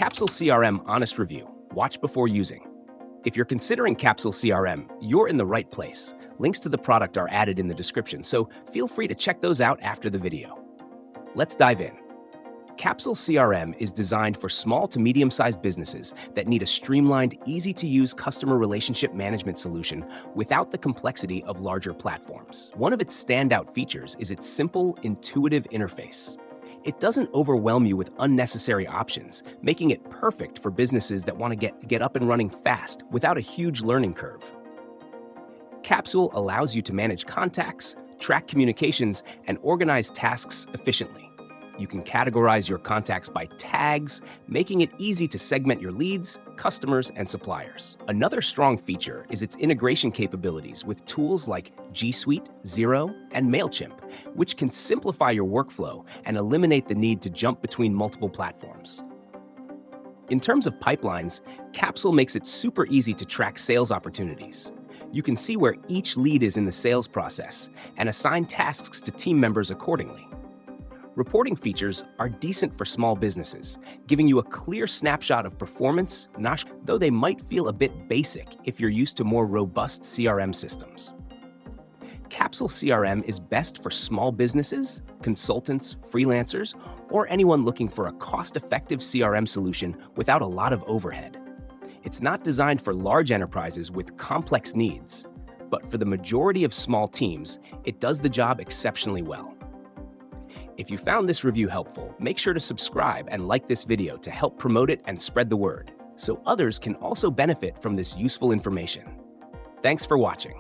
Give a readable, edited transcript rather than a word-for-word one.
Capsule CRM Honest Review. Watch before using. If you're considering Capsule CRM, you're in the right place. Links to the product are added in the description, so feel free to check those out after the video. Let's dive in. Capsule CRM is designed for small to medium-sized businesses that need a streamlined, easy-to-use customer relationship management solution without the complexity of larger platforms. One of its standout features is its simple, intuitive interface. It doesn't overwhelm you with unnecessary options, making it perfect for businesses that want to get up and running fast without a huge learning curve. Capsule allows you to manage contacts, track communications, and organize tasks efficiently. You can categorize your contacts by tags, making it easy to segment your leads, customers, and suppliers. Another strong feature is its integration capabilities with tools like G Suite, Xero, and MailChimp, which can simplify your workflow and eliminate the need to jump between multiple platforms. In terms of pipelines, Capsule makes it super easy to track sales opportunities. You can see where each lead is in the sales process and assign tasks to team members accordingly. Reporting features are decent for small businesses, giving you a clear snapshot of performance, though they might feel a bit basic if you're used to more robust CRM systems. Capsule CRM is best for small businesses, consultants, freelancers, or anyone looking for a cost-effective CRM solution without a lot of overhead. It's not designed for large enterprises with complex needs, but for the majority of small teams, it does the job exceptionally well. If you found this review helpful, make sure to subscribe and like this video to help promote it and spread the word, so others can also benefit from this useful information. Thanks for watching.